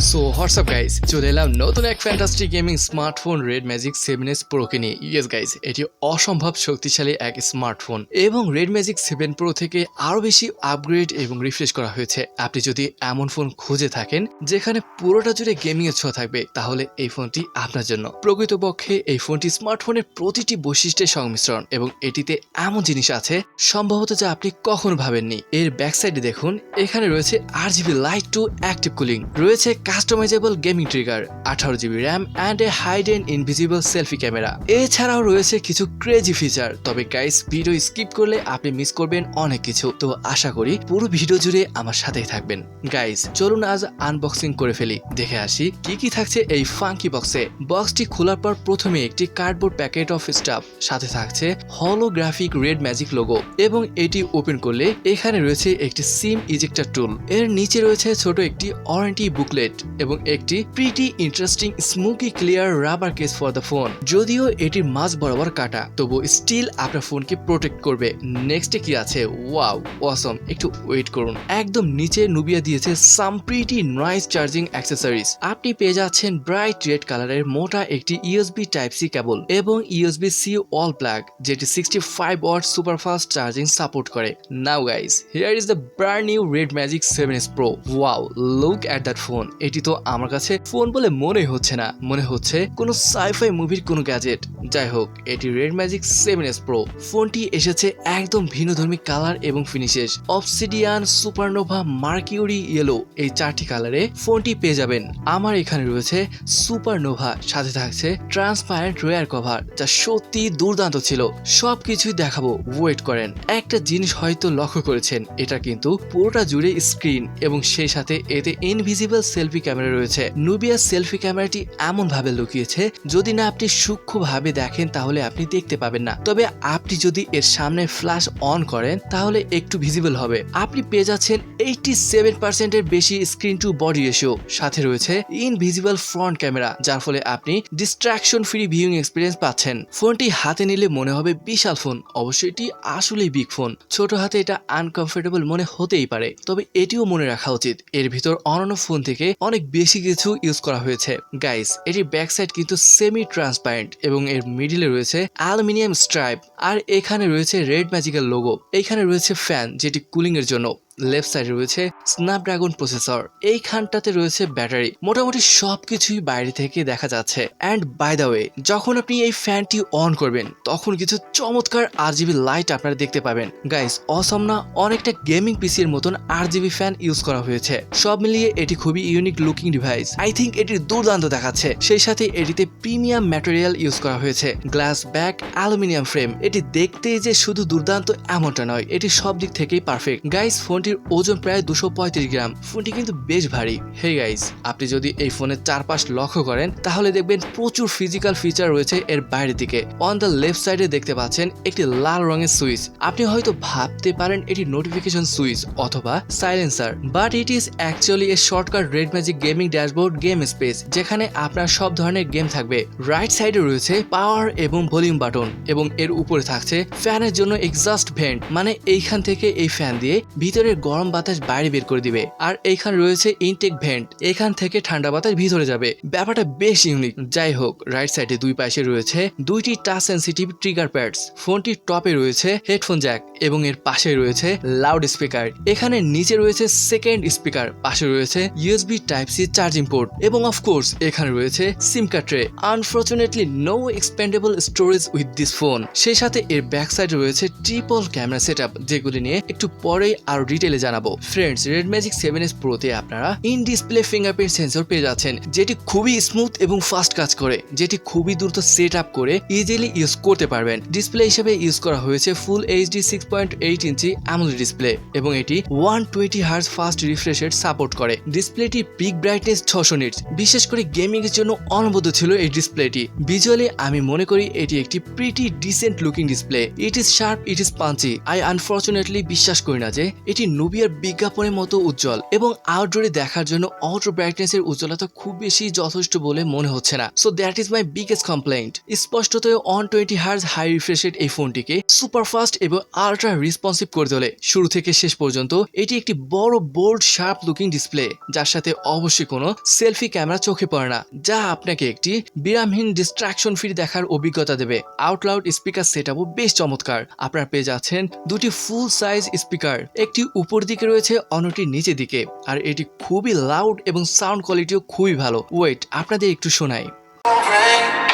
So WhatsApp guys, চলে এলাম নতুন এক fantastic gaming smartphone red magic 7s Pro কে নিয়ে। ইয়েস গাইস, এটি অসম্ভব শক্তিশালী এক স্মার্টফোন এবং রেড ম্যাজিক 7 Pro থেকে আরও বেশি আপগ্রেড এবং রিফ্রেশ করা হয়েছে। আপনি যদি এমন ফোন খুঁজে থাকেন যেখানে পুরোটা জুড়ে গেমিং এর ছোঁয়া থাকবে, তাহলে এই ফোনটি আপনার জন্য। প্রকৃতপক্ষে এই ফোনটি স্মার্টফোনের প্রতিটি বৈশিষ্ট্যের সংমিশ্রণ এবং এটিতে এমন জিনিস আছে সম্ভবত যা আপনি কখনো ভাবেননি। এর ব্যাক সাইডে দেখুন, এখানে রয়েছে RGB light to active cooling, রয়েছে customizable gaming trigger, 18GB RAM and a hidden invisible selfie camera. এছাড়াও রয়েছে কিছু ক্রেজি ফিচার। তবে গাইস, ভিডিও স্কিপ করলে আপনি মিস করবেন অনেক কিছু, তো আশা করি পুরো ভিডিও জুড়ে আমার সাথেই থাকবেন। গাইস, চলুন আজ আনবক্সিং করে ফেলি, দেখে আসি কি কি থাকছে এই ফাঙ্কি বক্সে। বক্সটি খোলার পর প্রথমে একটি কার্ডবোর্ড প্যাকেট অফ স্টাফ, সাথে থাকছে হলোগ্রাফিক রেড ম্যাজিক লোগো এবং এটি ওপেন করলে এখানে রয়েছে একটি সিম ইজেক্টর টুল। এর নিচে রয়েছে ছোট একটি ওয়ারেন্টি বুকলেট এবং একটি pretty interesting smoky clear rubber case for the phone. যদিও এটির মাঝ বরাবর কাটা, তবু স্টিল আপনার ফোনকে প্রোটেক্ট করবে। নেক্সটে কি আছে? ওয়াও, অসম! একটু ওয়েট করুন। একদম নিচে নুবিয়া দিয়েছে সাম প্রিটি নাইস চার্জিং অ্যাক্সেসরিজ। আপনি পেয়ে যাচ্ছেন ব্রাইট রেড কালারের মোটা একটি ইউএসবি টাইপ সি কেবল এবং USB-C ওয়াল প্লাগ, যেটি 65 ওয়াট সুপারফাস্ট চার্জিং সাপোর্ট করে। Now guys, here is the brand new red magic 7s Pro। Wow, look at that phone. এটি তো আমার কাছে ফোন বলে মনে হচ্ছে না, মনে হচ্ছে কোনো সাইফাই মুভির কোনো গ্যাজেট। যাই হোক, এটি রেড ম্যাজিক 7s Pro। ফোনটি এসেছে একদম ভিন্নধর্মী কালার এবং finishes. Obsidian, supernova, mercury, yellow, এই চারটি কালারে ফোনটি পেয়ে যাবেন। আমার এখানে রয়েছে সুপারনোভা, সাথে থাকছে ট্রান্সপারেন্ট রেয়ার কভার, যা সত্যি দুর্দান্ত ছিল। সবকিছুই দেখাবো, ওয়েট করেন। একটা জিনিস হয়তো লক্ষ্য করেছেন, এটা কিন্তু পুরোটা জুড়ে স্ক্রিন এবং সেই সাথে এতে ইনভিজিবল সেলফি ক্যামেরা রয়েছে। নুবিয়া সেলফি ক্যামেরাটি এমন ভাবে লুকিয়েছে, যদি না আপনি সূক্ষ্মভাবে দেখেন তাহলে আপনি দেখতে পাবেন না। তবে আপনি যদি এর সামনে ফ্ল্যাশ অন করেন তাহলে একটু ভিজিবল হবে। আপনি পেয়ে যাচ্ছেন 87% এর বেশি স্ক্রিন টু বডি রেশিও, সাথে রয়েছে ইনভিজিবল ফ্রন্ট ক্যামেরা, যার ফলে আপনি ডিস্ট্রাকশন ফ্রি ভিউইং এক্সপিরিয়েন্স পাচ্ছেন। ফোনটি হাতে নিলে মনে হবে বিশাল ফোন, অবশ্যই এটি আসলেই বিগ ফোন। ছোট হাতে এটা আনকমফোর্টেবল মনে হতেই পারে, তবে এটিও মনে রাখা উচিত এর ভিতর অন্যান্য ফোন থেকে অনেক বেশি কিছু ইউজ করা হয়েছে। গাইস, এটির ব্যাক সাইড কিন্তু সেমি ট্রান্সপারেন্ট এবং এর মিডিলে রয়েছে অ্যালুমিনিয়াম স্ট্রাইপ, আর এখানে রয়েছে রেড ম্যাজিকের লোগো। এখানে রয়েছে ফ্যান, যেটি কুলিং এর জন্য। লেফট সাইডে রয়েছে স্ন্যাপড্রাগন প্রসেসর, এইখানটাতে রয়েছে ব্যাটারি। মোটামুটি সবকিছুই বাইরে থেকে দেখা যাচ্ছে। অ্যান্ড বাই দ্য ওয়ে, যখন আপনি এই ফ্যানটি অন করবেন তখন কিছু চমৎকার RGB লাইট আপনারা দেখতে পাবেন। গাইস, অসম না? অনেকটা গেমিং পিসির মতন RGB ফ্যান ইউজ করা হয়েছে। সব মিলিয়ে এটি খুবই unique looking device. I think এটির দুর্দান্ত দেখাচ্ছে। সেই সাথে এটিতে প্রিমিয়াম ম্যাটেরিয়াল ইউজ করা হয়েছে, গ্লাস ব্যাক, অ্যালুমিনিয়াম ফ্রেম। এটি দেখতেই যে শুধু দুর্দান্ত এমনটা নয়, এটি সব দিক থেকেই পারফেক্ট। গাইস, ফোনটি ওজন প্রায় 235 গ্রাম। ফোনটি কিন্তু বেশ ভারী। হে গাইস, আপনি যদি এই ফোনের চারপাশ লক্ষ্য করেন তাহলে দেখবেন প্রচুর ফিজিক্যাল ফিচার রয়েছে এর বাইরের দিকে। অন দ্য লেফট সাইডে দেখতে পাচ্ছেন একটি লাল রঙের সুইচ। আপনি হয়তো ভাবতে পারেন এটি নোটিফিকেশন সুইচ অথবা silencer, but it is actually A shortcut red magic gaming dashboard game space, যেখানে আপনার সব ধরনের গেম থাকবে। রাইট সাইডে রয়েছে পাওয়ার এবং ভলিউম বাটন এবং এর উপরে থাকছে ফ্যানের জন্য এক্সস্ট ভেন্ট, মানে এইখান থেকে এই ফ্যান দিয়ে ভিতরের গরম বাতাস বাইরে বের করে দিবে। আর এইখানে রয়েছে ইনটেক ভেন্ট, এখান থেকে ঠান্ডা বাতাস ভিতরে যাবে। ব্যাপারটা বেশ ইউনিক। যাই হোক, রাইট সাইডে দুই পাশে রয়েছে দুইটি টাচ সেন্সিটিভ ট্রিগার প্যাডস। ফোনটির টপে রয়েছে হেডফোন জ্যাক এবং এর পাশে রয়েছে লাউড স্পিকার। এখানে নিচে রয়েছে সেকেন্ড স্পিকার, পাশে রয়েছে USB type C charging port এবং অফকোর্স এখানে রয়েছে sim card tray. Unfortunately no expendable storage with this phone. সেই সাথে এর ব্যাক সাইডে রয়েছে ট্রিপল ক্যামেরা সেটআপ, যেগুলি নিয়ে একটু পরেই আরো ডিটেইলে জানাবো। Friends, red magic 7s Pro তে আপনারা ইন ডিসপ্লে ফিঙ্গারপ্রিন্ট সেন্সর পেয়ে যাচ্ছেন, যেটি খুবই স্মুথ এবং ফাস্ট কাজ করে, যেটি খুবই দ্রুত সেট আপ করে ইজিলি ইউজ করতে পারবেন। ডিসপ্লে হিসেবে ইউজ করা হয়েছে ফুল HD 6.8 ইঞ্চি AMOLED ডিসপ্লে এবং এটি 120 hertz fast refresh rate support করে। ডিসপ্লেটি পিক ব্রাইটনেস 600 নিটস, বিশেষ করে গেমিং এর জন্য অনবদ্য ছিল এই ডিসপ্লেটি। ভিজুয়ালি আমি মনে করি এটি একটি pretty decent looking display. It is sharp, it is punchy. I unfortunately বিশ্বাস করি না যে এটি নুবিয়ার বিজ্ঞাপনের মতো উজ্জ্বল এবং আউটডোরে দেখার জন্য অটো ব্রাইটনেস এর উজ্জ্বলতা খুব বেশি যথেষ্ট বলে মনে হচ্ছে না। So that is my biggest complaint. স্পষ্টতই 120 হার্জ হাই রিফ্রেশ রেট এই ফোনটিকে সুপার ফাস্ট এবং আল্ট্রা রেসপন্সিভ করে তোলে। শুরু থেকে শেষ পর্যন্ত এটি একটি বড় বোল্ড শার্প লুকিং ডিসপ্লে, যার সাথে অবশ্যই কোনো সেলফি ক্যামেরা চোখে পড়ে না, যা আপনাকে একটি বিরামহীন ডিস্ট্রাকশন ফ্রি দেখার অভিজ্ঞতা দেবে। আউট লাউড স্পিকার সেটআপও বেশ চমৎকার। আপনারা পেয়ে যাচ্ছেন দুটি ফুল সাইজ স্পিকার, একটি উপর দিকে রয়েছে অন্যটি নিচে দিকে, আর এটি খুবই লাউড এবং সাউন্ড কোয়ালিটিও খুবই ভালো। ওয়েট, আপনাদের একটু শোনাই।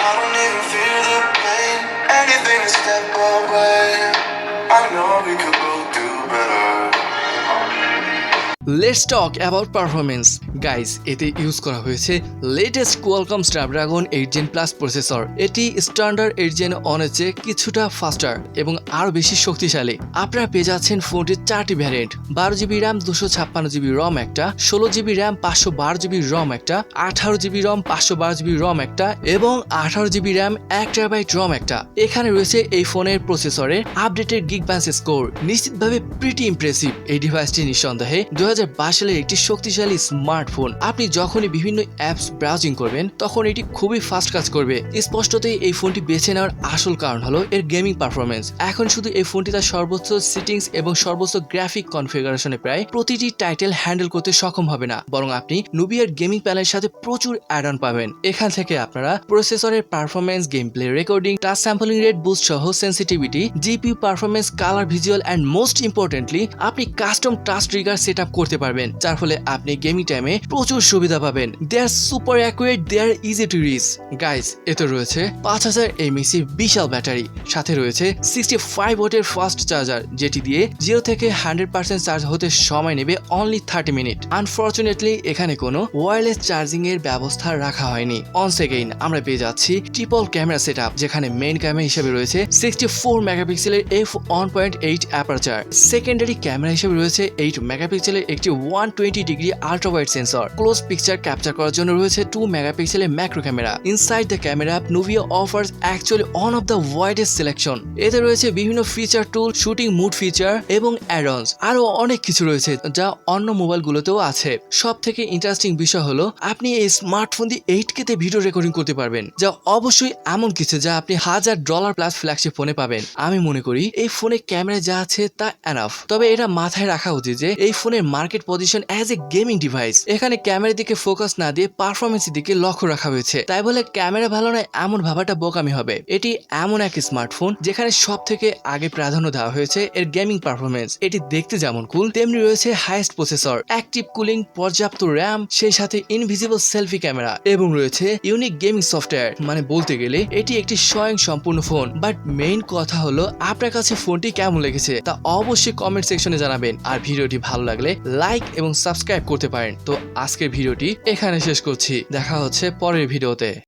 I don't even feel the pain. Anything to step away. I know we could both do better. Let's talk about performance. Guys, এতে ইউজ করা হয়েছে latest Qualcomm Snapdragon 8 Gen plus processor. এটি স্ট্যান্ডার্ড 8 Gen অনের চেয়ে কিছুটা ফাস্টার এবং আরও বেশি শক্তিশালী। আপনারা পেয়ে যাচ্ছেন ফোনটির 4টি variant: 12GB RAM 256GB ROM একটা, 16GB RAM 512GB ROM একটা, 18GB ROM 512GB ROM একটা এবং 18GB RAM 1TB ROM একটা। এখানে রয়েছে এই ফোনের প্রসেসরের আপডেটেড গিগাবাইট স্কোর। নিশ্চিতভাবে প্রিটি ইমপ্রেসিভ। এই ডিভাইসটি নিঃসন্দেহে 2022 সালের একটি শক্তিশালী স্মার্টফোন। আপনি যখনই বিভিন্ন অ্যাপস ব্রাউজিং করবেন তখন এটি খুবই ফাস্ট কাজ করবে। স্পষ্টতই এই ফোনটি বেছে নেওয়ার আসল কারণ হলো এর গেমিং পারফরমেন্স। এখন শুধু এই ফোনটি তার সর্বোচ্চ সিটিংস এবং সর্বোচ্চ গ্রাফিক কনফিগারেশনে প্রায় প্রতিটি টাইটেল হ্যান্ডেল করতে সক্ষম হবে না, বরং আপনি নুবিয়ার গেমিং প্যানেলের সাথে প্রচুর অ্যাড অন পাবেন। এখান থেকে আপনারা প্রসেসরের performance, game play recording, touch sampling rate boost সহ sensitivity, GPU performance, colour visual and most importantly আপনি custom touch trigger set up করতে পারবেন, যার ফলে আপনি গেমিং টাইমে প্রচুর সুবিধা পাবেন। They are super accurate, they are easy to reach. Guys, এতে রয়েছে 5000 mAh বিশাল ব্যাটারি, সাথে রয়েছে 65 ওয়াটের ফাস্ট চার্জার, যেটি দিয়ে 0 থেকে 100% চার্জ হতে সময় নেবে অনলি 30 মিনিট। আনফরচুনেটলি এখানে কোনো ওয়্যারলেস চার্জিং এর ব্যবস্থা রাখা হয়নি। অন সেকেন্ড আমরা পেয়ে যাচ্ছি ট্রিপল ক্যামেরা সেটআপ, যেখানে মেইন ক্যামেরা হিসেবে রয়েছে 64 মেগাপিক্সেলের f1.8 অ্যাপারচার। সেকেন্ডারি ক্যামেরা হিসেবে রয়েছে 8 মেগাপিক্সেলের একটি 120 degree ultra wide sensor. Close picture capture করার জন্য রয়েছে 2 মেগাপিক্সেলের macro camera. Inside the camera Nuvia offers actually one of the widest selection. এতে রয়েছে বিভিন্ন ফিচার টুল, শুটিং মুড ফিচার এবং অ্যাড-অনস। আরো অনেক কিছু রয়েছে যা অন্য মোবাইলগুলোতেও আছে। সব থেকে ইন্টারেস্টিং বিষয় হলো আপনি এই স্মার্টফোন দিয়ে 8K তে ভিডিও রেকর্ডিং করতে পারবেন, যা অবশ্যই এমন কিছু যা আপনি $1000 প্লাস ফ্ল্যাগশিপ ফোনে পাবেন। আমি মনে করি এই ফোনে ক্যামেরা যা আছে তা এনাফ। তবে এটা মাথায় রাখা উচিত যে এই ফোনের market position as a gaming device. এখানে ক্যামেরার দিকে ফোকাস না দিয়ে পারফরমেন্সের দিকে লক্ষ্য রাখা হয়েছে। তাই বলে ক্যামেরা ভালো নয় এমন ভাবাটা বোকামি হবে। এটি এমন এক স্মার্টফোন যেখানে সব থেকে আগে প্রাধান্য দেওয়া হয়েছে এর গেমিং পারফরমেন্স। এটি দেখতে যেমন কুল, তেমনি রয়েছে হাইয়েস্ট প্রসেসর, অ্যাক্টিভ কুলিং, পর্যাপ্ত র্যাম, সেই সাথে ইনভিজিবল সেলফি ক্যামেরা এবং রয়েছে ইউনিক গেমিং সফটওয়্যার। মানে বলতে গেলে এটি একটি স্বয়ং সম্পূর্ণ ফোন। বাট মেইন কথা হলো আপনার কাছে ফোনটি কেমন লেগেছে তা অবশ্যই কমেন্ট সেকশনে জানাবেন। আর ভিডিওটি ভালো লাগলে লাইক এবং সাবস্ক্রাইব করতে পারেন। তো আজকের ভিডিওটি এখানে শেষ করছি। দেখা হচ্ছে পরের ভিডিওতে।